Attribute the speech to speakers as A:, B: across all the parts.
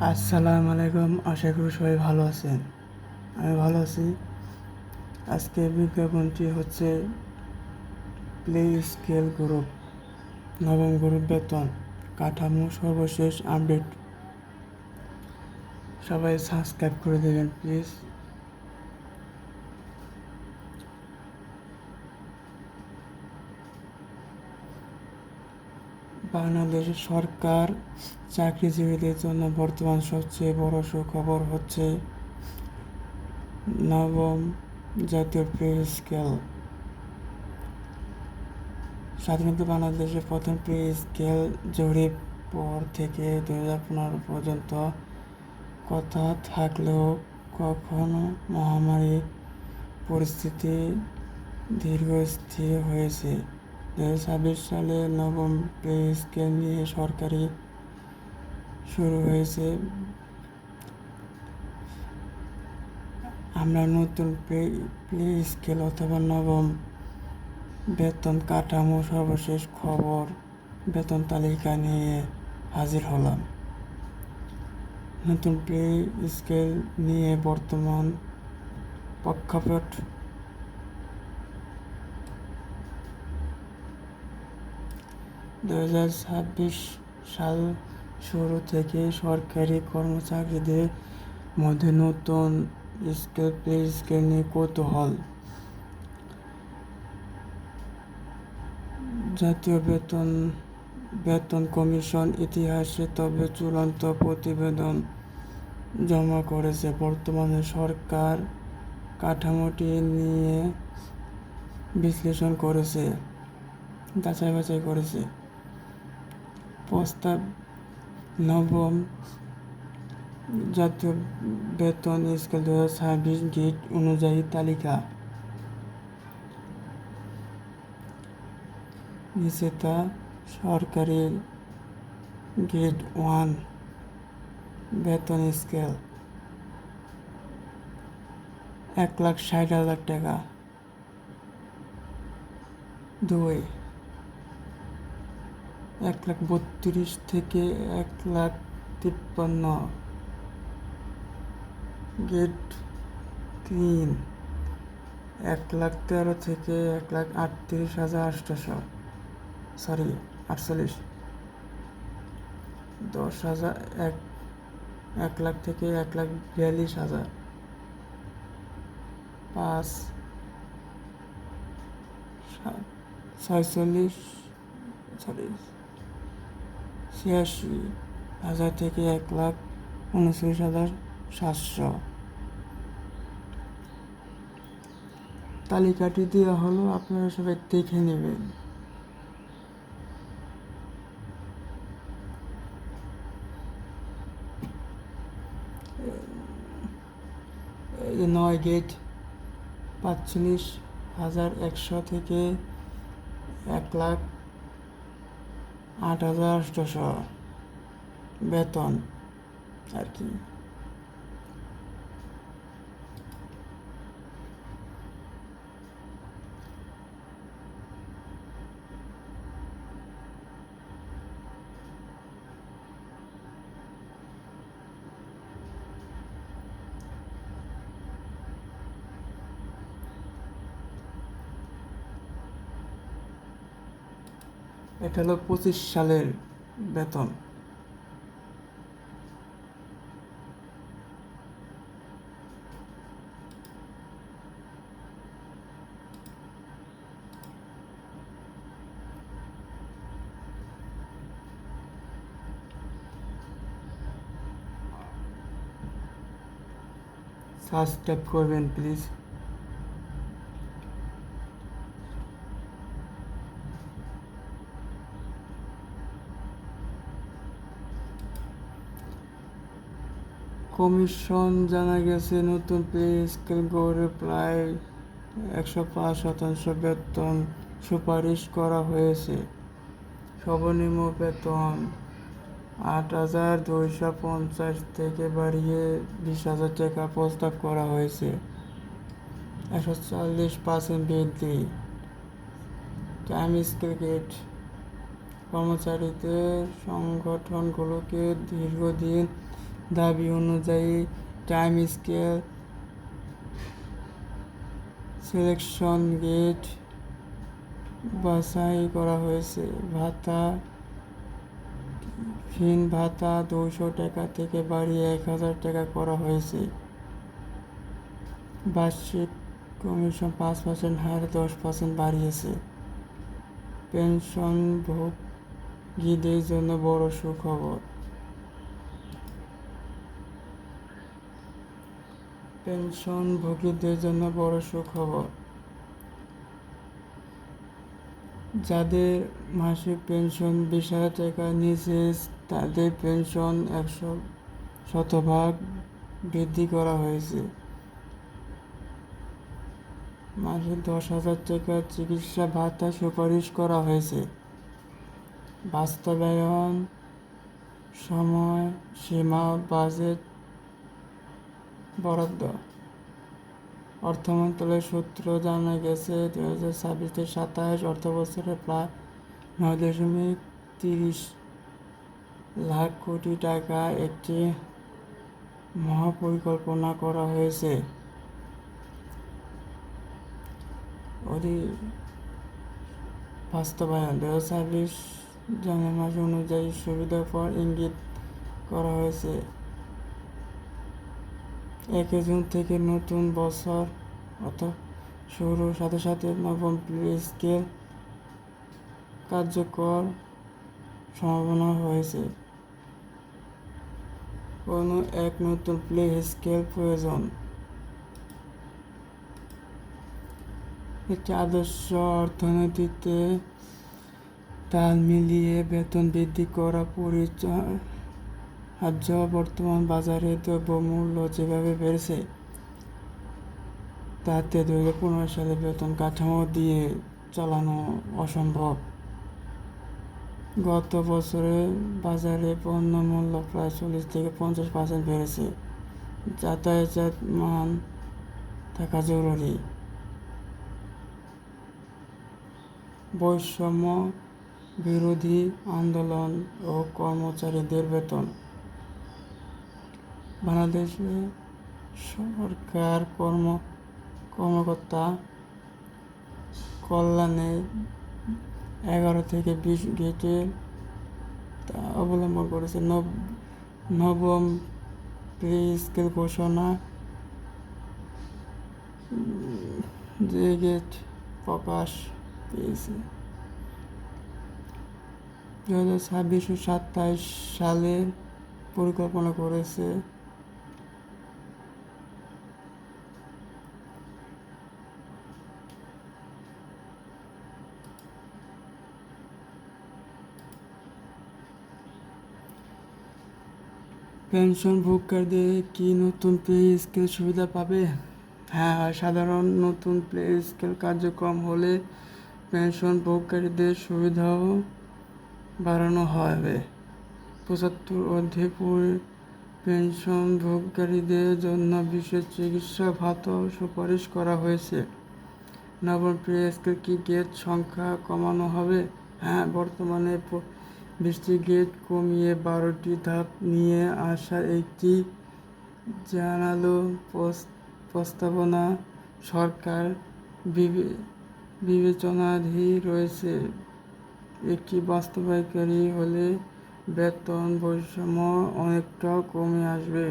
A: আসসালামু আলাইকুম, আশা করি সবাই ভালো আছেন। আমি ভালো আছি। আজকে বিজ্ঞাপনটি হচ্ছে প্লে স্কেল গ্রুপ, নবম গ্রুপ বেতন কাঠামো সর্বশেষ আপডেট। সবাই সাবস্ক্রাইব করে দেবেন প্লিজ। বাংলাদেশ সরকার চাকরিজীবীদের জন্য বর্তমান সবচেয়ে বড় সুখবর হচ্ছে নবম জাতীয় পে স্কেল। স্বাধীনতা বাংলাদেশের প্রথম পে স্কেল জরিপ পর থেকে 2015 পর্যন্ত কথা থাকলেও কখনো মহামারী পরিস্থিতি দীর্ঘস্থির হয়েছে। 2026 সালে নবম পে স্কেল নিয়ে সরকারি শুরু হয়েছে। আমরা নতুন পে স্কেল অথবা নবম বেতন কাঠামো সর্বশেষ খবর বেতন তালিকা নিয়ে হাজির হলাম। নতুন পে স্কেল নিয়ে বর্তমান প্রেক্ষাপট। 2026 সাল শুরু থেকে সরকারি কর্মচারীদের মধ্যে নতুন পে স্কেল নিয়ে কৌতূহল। জাতীয় বেতন কমিশন ইতিহাসে তবে চূড়ান্ত প্রতিবেদন জমা করেছে। বর্তমানে সরকার কাঠামোটি নিয়ে বিশ্লেষণ করেছে, যাচাই বাছাই করেছে। প্রস্তাব নবম জাতীয় বেতন স্কেল 2026 গেট অনুযায়ী তালিকা। নিচে তা সরকারি গ্রেড 1 বেতন স্কেল 1,60,000 টাকা। 2 1,32,000 থেকে 1,53,000। গ্রেড 3 1,13,000 থেকে 1,38,800। 48। 10,000 1 লাখ থেকে 1,42,000। 5 86,000 থেকে 1,39,700। তালিকাটি দেওয়া হলো, আপনারা সবাই দেখে নেবেন। এই 9 গেট 45,100 থেকে 1,08,800 বেতন আর কি। এটা হলো 25 সালের বেতন। সাবস্ক্রাইব করবেন প্লিজ। কমিশন জানা গেছে, নতুন পে স্কেল গড়ে প্রায় 105% বেতন সুপারিশ করা হয়েছে। সর্বনিম্ন বেতন 8,250 থেকে বাড়িয়ে 20,000 টাকা প্রস্তাব করা হয়েছে। 140% বৃদ্ধি। টাইম স্কেল গেট কর্মচারীদের সংগঠনগুলোকে দীর্ঘদিন দাবি অনুযায়ী টাইম স্কেল, সিলেকশন গেট বাছাই করা হয়েছে। ভাতা 200 টাকা থেকে বাড়িয়ে 1000 টাকা করা হয়েছে। বার্ষিক কমিশন 5% হার 10% বাড়িয়েছে। পেনশনভোগীদের জন্য বড় সুখবর। যাদের মাসিক পেনশন 20,000 টাকার নিচে, তাদের পেনশন 100% বৃদ্ধি করা হয়েছে। মাসে 10,000 টাকার চিকিৎসা ভাতা সুপারিশ করা হয়েছে। বাস্তবায়ন সময়সীমা, বাজেট বরাদ্দ। অর্থ মন্ত্রণালয়ের সূত্র জানা গেছে, 2026-27 অর্থবছরে প্রায় 9.30 লাখ কোটি টাকা একটি মহাপরিকল্পনা করা হয়েছে। বাস্তবায়ন 2026 জানুয়ারি মাস অনুযায়ী সুবিধার পর ইঙ্গিত করা হয়েছে। 1 জুন থেকে নতুন বছর শুরুর সাথে সাথে নবম পে স্কেল কার্যকর সম্ভাবনা হয়েছে। কোনো এক নতুন পে স্কেল প্রয়োজন। একটি আদর্শ অর্থনীতিতে তাল মিলিয়ে বেতন বৃদ্ধি করা পরিহার্য। বর্তমান বাজারে দ্রব্যমূল্য যেভাবে বেড়েছে, তাতে 2015 সালে বেতন কাঠামো দিয়ে চালানো অসম্ভব। গত বছরে বাজারে পণ্য মূল্য প্রায় 40-50% বেড়েছে। যাতায়াতের মান থাকা জরুরি। বৈষম্য বিরোধী আন্দোলন ও কর্মচারীদের বেতন। বাংলাদেশে সরকার কর্মকর্তা কল্যাণে 11 থেকে 20 গেটের অবলম্বন করেছে। নবম পে স্কেল ঘোষণা, যে গেট প্রকাশ পেয়েছে। 2026-27 সালের পরিকল্পনা করেছে। পেনশনভোগীদের কি নতুন পে স্কেল সুবিধা পাবে? হ্যাঁ, সাধারণ নতুন পে স্কেল কার্যক্রম হলে পেনশনভোগীদের সুবিধাও বাড়ানো হবে। 75 অধিক পেনশনভোগীদের জন্য বিশেষ চিকিৎসা ভাতাও সুপারিশ করা হয়েছে। নবম পে স্কেল কি গেট সংখ্যা কমানো হবে? হ্যাঁ, বর্তমানে 20টি গেট কমিয়ে 12টি ধাপ নিয়ে আসার একটি জানালো প্রস্তাবনা সরকার বিবেচনাধীন রয়েছে। একটি বাস্তবায়নকারী হলে বেতন বৈষম্য অনেকটা কমে আসবে।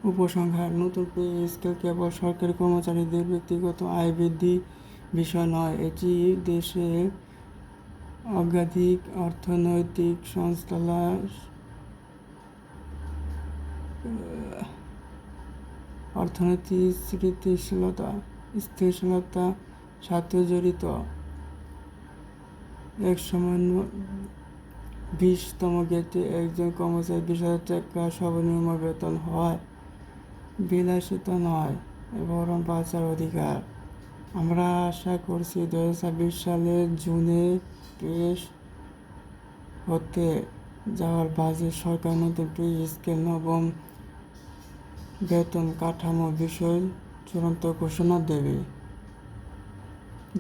A: উপসংহার: নতুন পে স্কেল কেবল সরকারি কর্মচারীদের ব্যক্তিগত আয় বৃদ্ধির বিষয় নয়, এটি দেশের অর্গানিক অর্থনৈতিক অর্থনীতির স্থিতিশীলতার সাথে জড়িত। একসময় 20তম গেটে একজন কর্মচারী 20,000 টাকা সর্বনিম্ন বেতন হয় বিলাসিতা নয়, বরং বাঁচার অধিকার। আমরা আশা করছি 2026 সালের জুনে পেশ হতে যাওয়া বাজেট সরকার নতুন পে স্কেল, নবম বেতন কাঠামো বিষয়ে চূড়ান্ত ঘোষণা দেবে।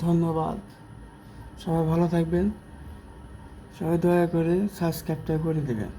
A: ধন্যবাদ। সবাই ভালো থাকবেন, সবাই দয়া করে সাবস্ক্রাইবটা করে দেবেন।